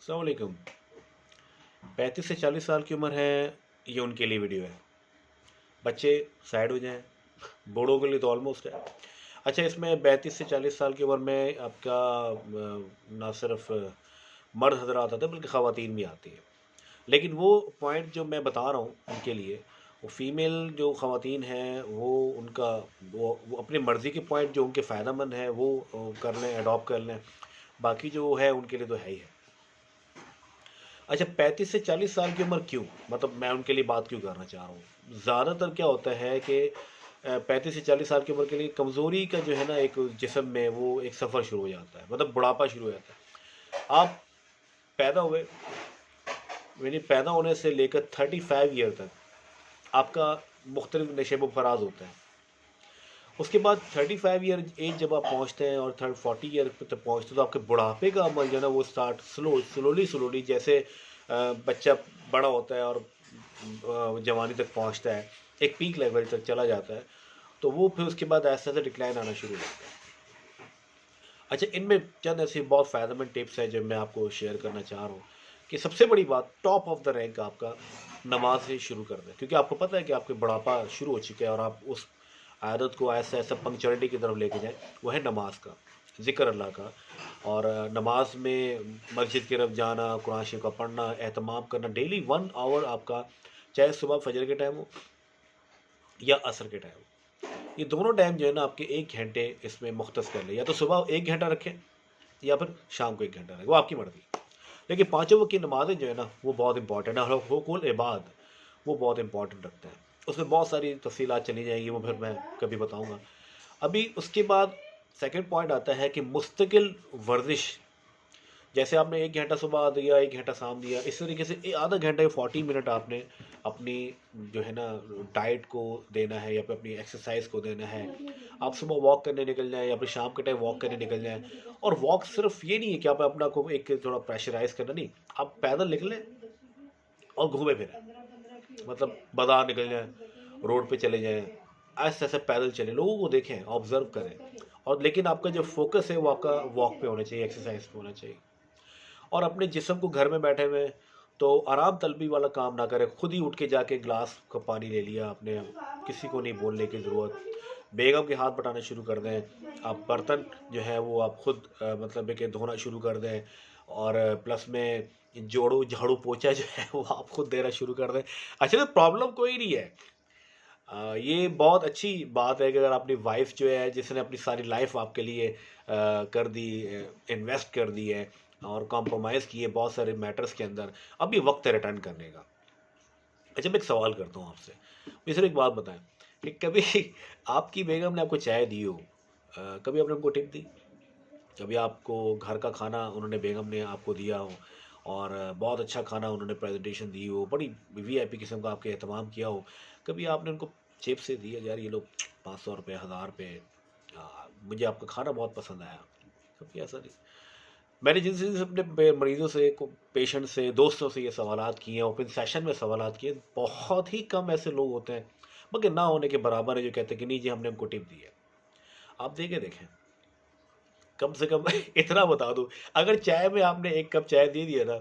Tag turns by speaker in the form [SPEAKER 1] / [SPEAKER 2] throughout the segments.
[SPEAKER 1] अस्सलाम वालेकुम। 35 से 40 साल की उम्र है, ये उनके लिए वीडियो है। बच्चे साइड हो जाएं, बूढ़ों के लिए तो ऑलमोस्ट है। अच्छा, इसमें 35 से 40 साल की उम्र में आपका ना सिर्फ मर्द हजरात आते हैं बल्कि ख़वातीन भी आती हैं। लेकिन वो पॉइंट जो मैं बता रहा हूँ उनके लिए, वो फीमेल जो ख़वातीन हैं वो उनका वो अपनी मर्ज़ी के पॉइंट जो उनके फ़ायदा मंद हैं वो कर लें, अडॉप्ट कर लें। बाकी जो है उनके लिए तो है ही है। अच्छा, 35 से 40 साल की उम्र क्यों? मतलब मैं उनके लिए बात क्यों करना चाह रहा हूँ? ज़्यादातर क्या होता है कि 35 से 40 साल की उम्र के लिए कमज़ोरी का जो है ना एक जिस्म में वो एक सफ़र शुरू हो जाता है, मतलब बुढ़ापा शुरू हो जाता है। आप पैदा हुए, यानी पैदा होने से लेकर 35 ईयर तक आपका मुख्तलिफ नशेब फराज होता है। उसके बाद 35 ईयर एज जब आप पहुँचते हैं और 40 ईयर तक पहुँचते हैं तो आपके बुढ़ापे का अमल जो है ना वो स्टार्ट स्लोली जैसे बच्चा बड़ा होता है और जवानी तक पहुँचता है, एक पीक लेवल तक चला जाता है, तो वो फिर उसके बाद ऐसे ऐसे डिक्लाइन आना शुरू होता है। अच्छा, इनमें चंद ऐसी बहुत फ़ायदेमंद टिप्स हैं जो मैं आपको शेयर करना चाह रहा हूँ कि सबसे बड़ी बात, टॉप ऑफ द रैंक आपका नमाज से शुरू कर दें, क्योंकि आपको पता है कि आपके बुढ़ापा शुरू हो चुका है और आप उस आदत को ऐसा ऐसा पंक्चुअलिटी की तरफ लेके जाएं। वो है नमाज का, ज़िक्र अल्लाह का। और नमाज में मस्जिद की तरफ जाना, कुरान शरीफ का पढ़ना, एहतमाम करना, डेली 1 आवर आपका, चाहे सुबह फजर के टाइम हो या असर के टाइम हो, ये दोनों टाइम जो है ना आपके 1 घंटे इसमें मुख्तस कर ले। या तो सुबह 1 घंटा रखें या फिर शाम को 1 घंटा रखें, वो आपकी मर्ज़ी। लेकिन पाँचों वक्त की नमाज़ें जो है ना वो बहुत इंपॉर्टेंट है, और हुकूकुल इबाद वो बहुत इंपॉर्टेंट रखते हैं। उसमें बहुत सारी तफसीलात चली जाएंगी, वो फिर मैं कभी बताऊंगा। अभी उसके बाद सेकंड पॉइंट आता है कि मुस्तकिल वर्जिश, जैसे आपने 1 घंटा सुबह दिया, 1 घंटा शाम दिया, इस तरीके से आधा घंटा 40 मिनट आपने अपनी जो है ना डाइट को देना है या फिर अपनी एक्सरसाइज को देना है। आप सुबह वॉक करने निकल जाएं या फिर शाम के टाइम वॉक करने निकल जाएं। और वॉक सिर्फ ये नहीं है कि आप अपना को एक थोड़ा प्रेशराइज करना, नहीं, आप पैदल निकलें और घूमे फिरें, मतलब बाजार निकल जाएं, रोड पे चले जाएं, ऐसे ऐसे पैदल चलें, लोगों को देखें, ऑब्जर्व करें। और लेकिन आपका जो फोकस है वो आपका वॉक पे होना चाहिए, एक्सरसाइज पे होना चाहिए। और अपने जिस्म को घर में बैठे हुए तो आराम तलबी वाला काम ना करें, खुद ही उठ के जाके ग्लास का पानी ले लिया आपने, किसी को नहीं बोलने की ज़रूरत। बेगम के हाथ बटाने शुरू कर दें, आप बर्तन जो है वो आप खुद मतलब है कि धोना शुरू कर दें। और प्लस में जोड़ो झाड़ू पोछा जो है वो आप खुद देना शुरू कर दें। अच्छा, तो प्रॉब्लम कोई नहीं है। ये बहुत अच्छी बात है कि अगर अपनी वाइफ जो है जिसने अपनी सारी लाइफ आपके लिए कर दी, इन्वेस्ट कर दी है और कॉम्प्रोमाइज़ किए बहुत सारे मैटर्स के अंदर, अब ये वक्त है रिटर्न करने का। अच्छा, मैं एक सवाल करता हूँ आपसे, मुझे सिर्फ एक बात बताएं कि कभी आपकी बेगम ने आपको चाय दी हो, कभी आपने उनको टिप दी? कभी आपको घर का खाना उन्होंने, बेगम ने आपको दिया हो और बहुत अच्छा खाना उन्होंने प्रेजेंटेशन दी हो, बड़ी वीआईपी किस्म का आपके एहतमाम किया हो, कभी आपने उनको चिप से दिया, यार ये लो 500 रुपये, 1000 रुपये, मुझे आपका खाना बहुत पसंद आया? कभी ऐसा नहीं। मैंने जिन जिन अपने मरीजों से, पेशेंट से, दोस्तों से ये सवालात किए हैं, ओपन सेशन में सवालात किए, बहुत ही कम ऐसे लोग होते हैं, मगर ना होने के बराबर है, जो कहते हैं कि नहीं जी हमने उनको टिप दी है। आप देखे देखें, कम से कम इतना बता दूं, अगर चाय में आपने 1 कप चाय दे दिया ना,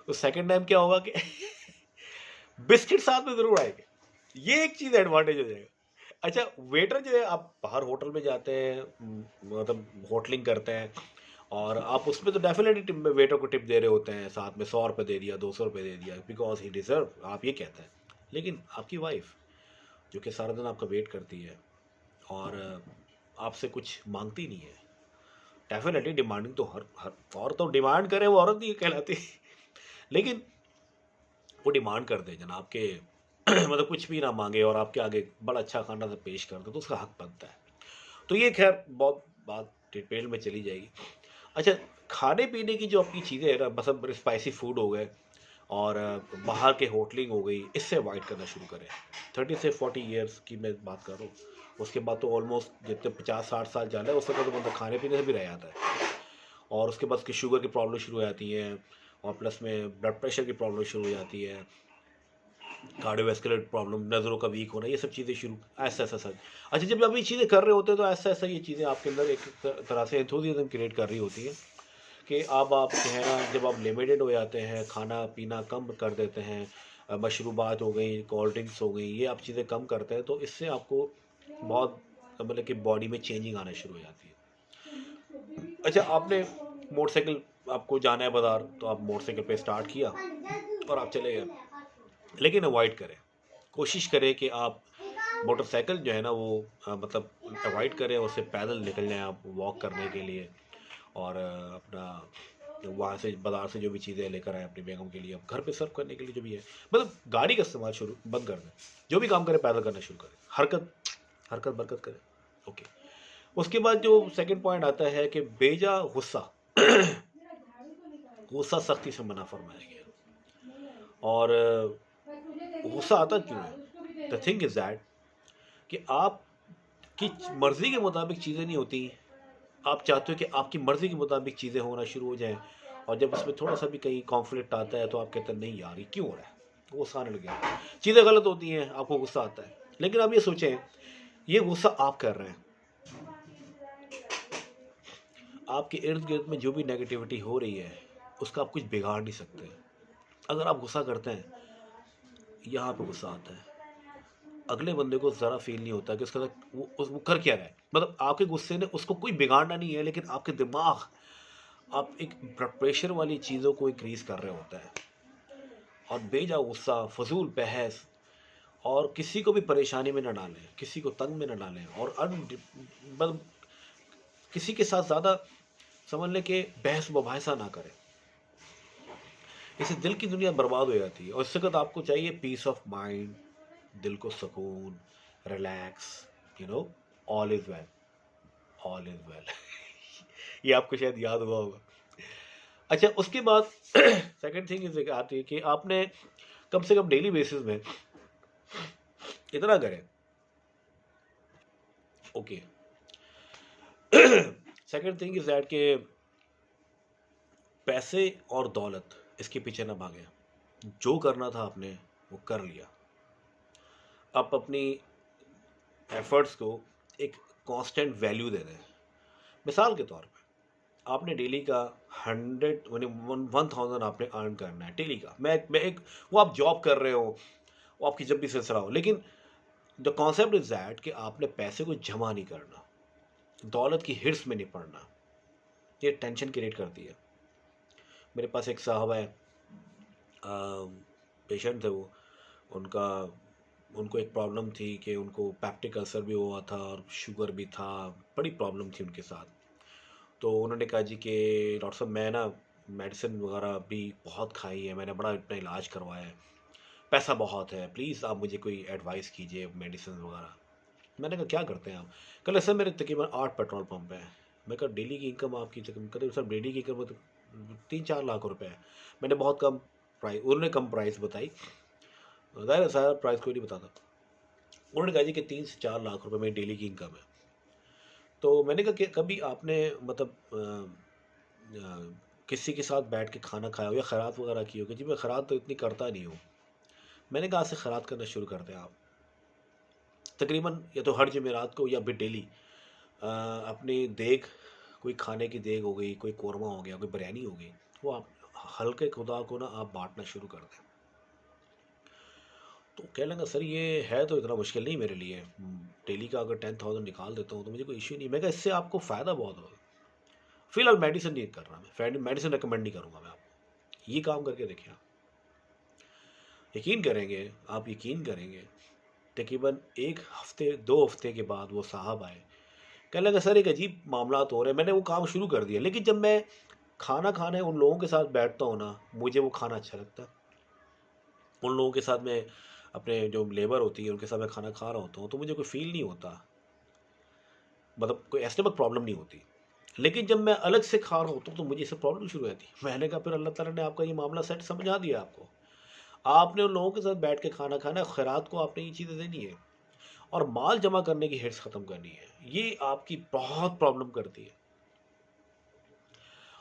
[SPEAKER 1] तो सेकंड टाइम क्या होगा कि बिस्किट साथ में जरूर आएंगे। ये एक चीज एडवांटेज हो जाएगा। अच्छा, वेटर जो है, आप बाहर होटल में जाते हैं, मतलब होटलिंग करते हैं, और आप उसमें तो डेफिनेटली वेटर को टिप दे रहे होते हैं, साथ में 100 रुपये दे दिया, 200 रुपये दे दिया, बिकॉज ही डिजर्व, आप ये कहते हैं। लेकिन आपकी वाइफ जो कि सारा दिन आपका वेट करती है और आपसे कुछ मांगती नहीं है, डेफिनेटली डिमांडिंग तो हर हर औरत तो डिमांड करे वो औरत नहीं कहलाती। लेकिन वो डिमांड कर दे जनाब के मतलब कुछ भी ना मांगे और आपके आगे बड़ा अच्छा खाना से पेश कर दे, तो उसका हक बनता है। तो ये खैर बहुत बात डिटेल में चली जाएगी। अच्छा, खाने पीने की जो अपनी चीज़ें हैं ना, मतलब स्पाइसी फूड हो गए और बाहर के होटलिंग हो गई, इससे अवॉइड करना शुरू करें। 30 से 40 ईयर्स की मैं बात कर रहा हूँ। उसके बाद तो ऑलमोस्ट जितने 50-60 साल जा रहे हैं, उससे तो बंदा खाने पीने से भी रह जाता है। और उसके बाद उसकी शुगर की प्रॉब्लम शुरू हो जाती है, और प्लस में ब्लड प्रेशर की प्रॉब्लम शुरू हो जाती है, कार्डियोवैस्कुलर प्रॉब्लम, नज़रों का वीक होना, ये सब चीज़ें शुरू, ऐसा ऐसा सच। अच्छा, जब आप ये चीज़ें कर रहे होते हैं तो ऐसा ऐसा ये चीज़ें आपके अंदर एक तरह से एंथुसियाज्म क्रिएट कर रही होती है कि आप है ना, जब आप लिमिटेड हो जाते हैं, खाना पीना कम कर देते हैं, मशरूबात हो गई, कोल्ड ड्रिंक्स हो गई, ये आप चीज़ें कम करते हैं, तो इससे आपको बहुत मतलब कि बॉडी में चेंजिंग आना शुरू हो जाती है। अच्छा, आपने मोटरसाइकिल, आपको जाना है बाज़ार, तो आप मोटरसाइकिल पे स्टार्ट किया और आप चले गए, लेकिन अवॉइड करें, कोशिश करें कि आप मोटरसाइकिल जो है ना वो मतलब अवॉइड करें, उससे पैदल निकल जाएं आप वॉक करने के लिए, और अपना वहाँ से बाज़ार से जो भी चीज़ें लेकर आए अपनी बेगम के लिए, अब घर पे सर्व करने के लिए जो भी है, मतलब गाड़ी का इस्तेमाल शुरू बंद कर दें, जो भी काम करें पैदल करना शुरू करें, हरकत हरकत बरकत करें। ओके, उसके बाद जो सेकंड पॉइंट आता है कि बेजा गुस्सा गुस्सा सख्ती से मना फरमाया गया। और गुस्सा आता क्यों है? द थिंग इज दैट कि आपकी मर्जी के मुताबिक चीज़ें नहीं होती, आप चाहते हो कि आपकी मर्जी के मुताबिक चीज़ें होना शुरू हो जाएं, और जब उसमें थोड़ा सा भी कहीं कॉन्फ्लिक्ट आता है तो आप कहते हैं नहीं यार ये क्यों हो रहा है, गुस्सा आने लग गया, चीज़ें गलत होती हैं, आपको गुस्सा आता है। लेकिन आप ये सोचें, ये गुस्सा आप कर रहे हैं, आपके इर्द गिर्द में जो भी नेगेटिविटी हो रही है उसका आप कुछ बिगाड़ नहीं सकते। अगर आप गुस्सा करते हैं, यहाँ पे गुस्सा आता है, अगले बंदे को ज़रा फील नहीं होता कि उसका वो कर क्या रहा है, मतलब आपके गुस्से ने उसको कोई बिगाड़ना नहीं है, लेकिन आपके दिमाग, आप एक ब्लड प्रेशर वाली चीज़ों को इंक्रीज़ कर रहे होता है, और बेजा गुस्सा, फजूल बहस, और किसी को भी परेशानी में न डालें, किसी को तंग में न डालें, और मतलब किसी के साथ ज़्यादा समझ लें कि बहस मुबाहिसा ना करें, इससे दिल की दुनिया बर्बाद हो जाती है। और इससे वक्त आपको चाहिए पीस ऑफ माइंड, दिल को सुकून, relax, you know, all is well, all is well. ये आपको शायद याद हुआ होगा। अच्छा, उसके बाद सेकंड थिंग इज आती है कि आपने कम से कम डेली बेसिस में इतना करें। Okay, second thing is that कि पैसे और दौलत इसके पीछे ना भागें, जो करना था आपने वो कर लिया। आप अपनी एफर्ट्स को एक कांस्टेंट वैल्यू दे दें। मिसाल के तौर पे आपने डेली का 1000 आपने अर्न करना है डेली का। मैं एक, वो आप जॉब कर रहे हो, वो आपकी जब भी सिलसिला हो, लेकिन द कॉन्सेप्ट इज दैट कि आपने पैसे को जमा नहीं करना, दौलत की हिर्स में नहीं पड़ना, ये टेंशन क्रिएट करती है। मेरे पास एक साहब है, पेशेंट थे वो, उनको एक प्रॉब्लम थी कि उनको पैप्टिक अल्सर भी हुआ था और शुगर भी था, बड़ी प्रॉब्लम थी उनके साथ। तो उन्होंने कहा जी कि डॉक्टर साहब मैं ना मेडिसिन वगैरह भी बहुत खाई है, मैंने बड़ा इतना इलाज करवाया है, पैसा बहुत है, प्लीज़ आप मुझे कोई एडवाइस कीजिए मेडिसिन वगैरह। मैंने कहा क्या करते हैं आप? कल सर मेरे तकरीबन 8 पेट्रोल पंप हैं। मैं कहा डेली की इनकम आपकी कहते सर डेली की इनकम तो 3-4 लाख रुपए है। मैंने बहुत कम प्राइस, उन्होंने कम प्राइस बताई, ज़ाहिर है सारा प्राइस कोई नहीं बताता। उन्होंने कहा जी कि 3 से 4 लाख रुपए मेरी डेली की इनकम है। तो मैंने कहा कि कभी आपने मतलब किसी के साथ बैठ के खाना खाया हो या खैरात वगैरह की हो? कि जी मैं खैरात तो इतनी करता नहीं हूँ। मैंने कहा आज से खैरात करना शुरू कर दें आप, तकरीबन या तो हर जुमेरात को या फिर डेली अपनी देग, कोई खाने की देग हो गई, कोई कोरमा हो गया, कोई बिरयानी हो गई, वो आप हल्के खुदा को ना आप बांटना शुरू कर दें। तो कह लेंगे सर ये है तो इतना मुश्किल नहीं मेरे लिए, डेली का अगर 10,000 निकाल देता हूँ तो मुझे कोई इश्यू नहीं। मैं कहा इससे आपको फ़ायदा बहुत होगा। फिलहाल मेडिसिन नहीं कर रहा मैं, मेडिसिन रिकमेंड नहीं करूँगा मैं आपको, ये काम करके देखिए। आप यकीन करेंगे, आप यकीन करेंगे, तकरीबन 1 हफ्ते 2 हफ्ते के बाद वो साहब आए, कहने लगा सर एक अजीब मामला हो रहे हैं। मैंने वो काम शुरू कर दिया, लेकिन जब मैं खाना खाने उन लोगों के साथ बैठता हूँ ना, मुझे वो खाना अच्छा लगता है। उन लोगों के साथ में अपने जो लेबर होती है उनके साथ मैं खाना खा रहा होता हूँ तो मुझे कोई फील नहीं होता, मतलब कोई एस्टमक प्रॉब्लम नहीं होती। लेकिन जब मैं अलग से खा रहा होता हूँ तो मुझे इससे प्रॉब्लम शुरू हो जाती है। मैंने कहा फिर अल्लाह ताला ने आपका ये मामला सेट समझा दिया आपको, आपने उन लोगों के साथ बैठ के खाना खाना, खैरात को आपने ये चीज़ें देनी है और माल जमा करने की हिर्स ख़त्म करनी है। ये आपकी बहुत प्रॉब्लम करती है।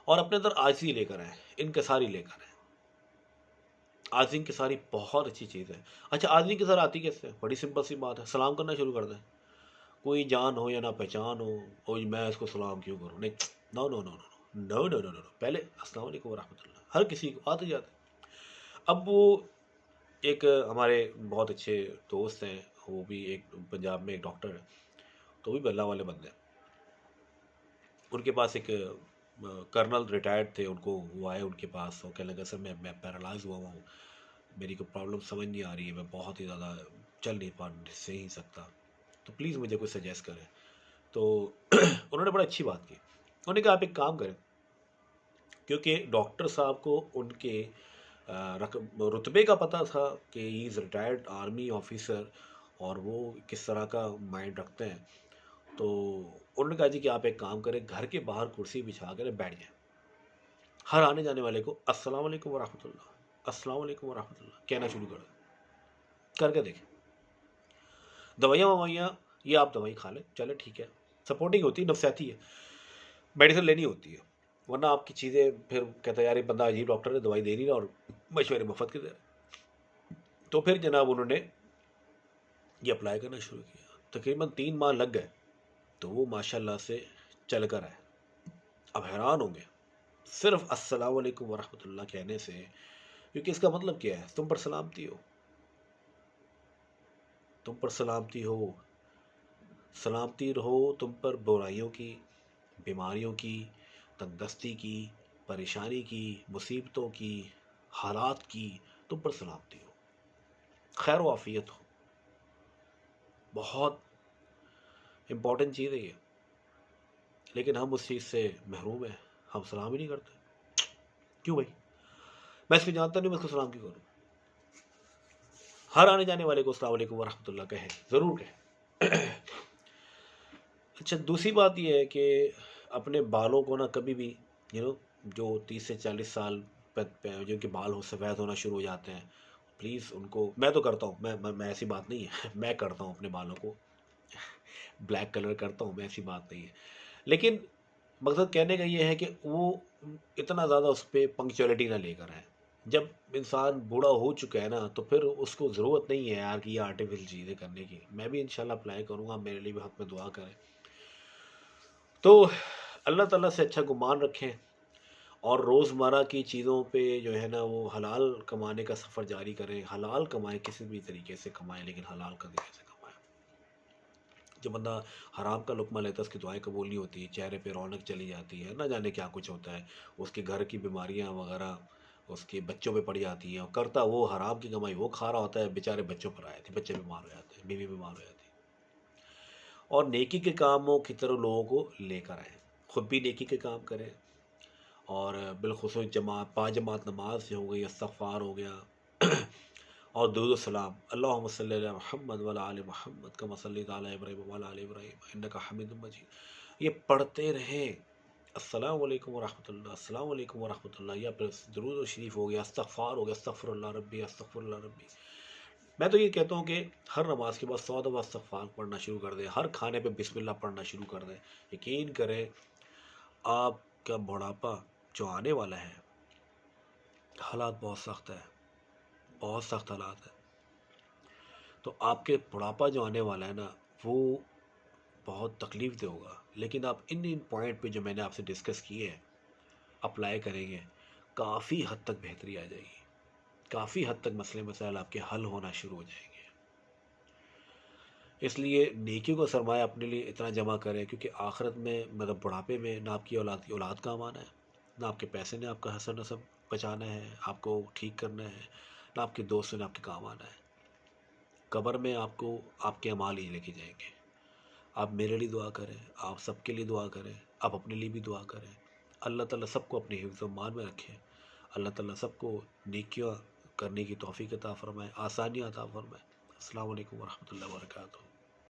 [SPEAKER 1] और अपने अंदर आजिज़ी लेकर आए, इनकिसारी लेकर आए। आजिज़ी इनकिसारी बहुत अच्छी चीज़ है। अच्छा, आजिज़ी इनकिसार आती कैसे? बड़ी सिंपल सी बात है, सलाम करना शुरू कर दें। कोई जान हो या ना पहचान हो, ओ मैं इसको सलाम क्यों करूँ? नहीं, no no no no, no no no no, पहले अस्सलाम वालेकुम वरहमतुल्लाह, हर किसी को आते जाते। अब वो एक हमारे बहुत अच्छे दोस्त हैं, वो भी एक पंजाब में एक डॉक्टर है, तो भी अल्लाह वाले बंदे हैं। उनके पास एक कर्नल रिटायर्ड थे, उनको वो आए उनके पास, वो कहने लगा सर मैं पैरालाइज हुआ हुआ हूँ, मेरी कोई प्रॉब्लम समझ नहीं आ रही है, मैं बहुत ही ज़्यादा चल नहीं पा से ही सकता, तो प्लीज़ मुझे कुछ सजेस्ट करें। तो उन्होंने बड़ा अच्छी बात की। उन्होंने कहा आप एक काम करें, क्योंकि डॉक्टर साहब को उनके रुतबे का पता था कि he is retired army officer और वो किस तरह का माइंड रखते हैं। तो उन्होंने कहा जी कि आप एक काम करें, घर के बाहर कुर्सी बिछा कर बैठ जाएं, हर आने जाने वाले को अस्सलाम वालेकुम वरहमतुल्लाह, अस्सलाम वालेकुम वरहमतुल्लाह कहना शुरू कर दें, करके देखें। दवाइयाँ ववाइयाँ ये आप दवाई खा लें, चले ठीक है, सपोर्टिंग होती है, नफसियाती है, मेडिसिन लेनी होती है, वरना आपकी चीज़ें फिर कहता है यार ये बंदा अजीब डॉक्टर है, दवाई दे नहीं रहा और मशवरे मुफ्त के दे रहे। तो फिर जनाब उन्होंने ये अप्लाई करना शुरू किया, तकरीबन 3 माह लग गए, तो वो माशाल्लाह से चल कर आए। अब हैरान होंगे सिर्फ अस्सलाम वालेकुम वरहमतुल्लाह कहने से, क्योंकि इसका मतलब क्या है, तुम पर सलामती हो, तुम पर सलामती हो, सलामती रहो तुम पर बुराइयों की, बीमारियों की, तंगदस्ती की, परेशानी की, मुसीबतों की, हालात की, तुम पर सलामती हो, खैर वाफियत हो। बहुत इम्पॉर्टेंट चीज़ है ये, लेकिन हम उस चीज़ से महरूम हैं, हम सलाम ही नहीं करते। क्यों भाई, मैं इसको जानता नहीं, मैं इसको सलाम क्यों करूँ? हर आने जाने वाले को अस्सलाम वालेकुम वरहमतुल्लाह कहें, ज़रूर कहें। अच्छा, दूसरी बात यह है कि अपने बालों को ना कभी भी जो 30 से 40 साल जिनके बाल हो सफ़ेद होना शुरू हो जाते हैं, प्लीज़ उनको, मैं तो करता हूँ, मैं ऐसी बात नहीं है मैं करता हूँ अपने बालों को ब्लैक कलर करता हूँ, मैं ऐसी बात नहीं है, लेकिन मकसद कहने का ये है कि वो इतना ज़्यादा उस पर पंक्चुअलिटी ना लेकर आए। जब इंसान बूढ़ा हो चुका है ना, तो फिर उसको ज़रूरत नहीं है यार कि ये आर्टिफिशियल चीज़ें करने की। मैं भी इंशाल्लाह अप्लाई करूँगा, मेरे लिए भी हक़ में दुआ करें। तो अल्लाह ताला से अच्छा गुमान रखें और रोज़मर्रा की चीज़ों पे जो है ना वो हलाल कमाने का सफ़र जारी करें। हलाल कमाएं, किसी भी तरीके से कमाएं, लेकिन हलाल का तरीके से कमाएं। जो बंदा हराम का लुक़्मा लेता है उसकी दुआएं कबूल नहीं होती, चेहरे पे रौनक चली जाती है, ना जाने क्या कुछ होता है, उसके घर की बीमारियां वगैरह उसके बच्चों पे पड़ जाती हैं, और करता वो हराम की कमाई वो खा रहा होता है, बेचारे बच्चों पर आए थे, बच्चे बीमार हो जाते हैं, बीवी बीमार हो जाती है। और नेकी के कामों की तरफ लोगों को लेकर आए, ख़ुद भी नेकी के काम करें, और बिलखुसूस जमात 5 जमात नमाज से हो गई, इस्तग़फ़ार हो गया और दुरूद सलाम, अल्लाहुम्मा सल्लि अला मुहम्मद व अला आलि मुहम्मद कमा सल्लैता अला इब्राहीम व अला आलि इब्राहीम इन्नका हमीदुम मजीद, ये पढ़ते रहें। अस्सलाम वालेकुम वरहमतुल्लाह, अस्सलाम वालेकुम वरहमतुल्लाह, या फिर दुरूद शरीफ हो गया, इस्तग़फ़ार हो गया, अस्तग़फ़िरुल्लाह रब्बी अस्तग़फ़िरुल्लाह रब्बी। मैं तो ये कहता हूँ कि हर नमाज के बाद 100 दफ़ा इस्तग़फ़ार पढ़ना शुरू कर दें, हर खाने पे बिस्मिल्लाह पढ़ना शुरू कर दें। यकीन करें आपका बुढ़ापा जो आने वाला है, हालात बहुत सख्त है, बहुत सख्त हालात है। तो आपके बुढ़ापा जो आने वाला है ना, वो बहुत तकलीफ़ दे होगा, लेकिन आप इन पॉइंट पे जो मैंने आपसे डिस्कस किए हैं अप्लाई करेंगे, काफ़ी हद तक बेहतरी आ जाएगी, काफ़ी हद तक मसले मसाइल आपके हल होना शुरू हो जाएंगे। इसलिए नेकी को सरमाया अपने लिए इतना जमा करें, क्योंकि आखिरत में मतलब बुढ़ापे में ना आपकी औलाद काम आना है, ना आपके पैसे ने आपका हसन नसब बचाना है, आपको ठीक करना है, ना आपके दोस्त ने आपके काम आना है। कब्र में आपको आपके अमाल ही लेके जाएंगे। आप मेरे लिए दुआ करें, आप सबके लिए दुआ करें, आप अपने लिए भी दुआ करें। अल्लाह ताला सबको अपने हिफ्ज़ व मान में रखे। अल्लाह ताला सबको नेकियां करने की तौफ़ीक़ अता फ़रमाए, आसानियाँ अता फ़रमाए। अस्सलामु अलैकुम वरहमतुल्लाहि व बरकातुहू।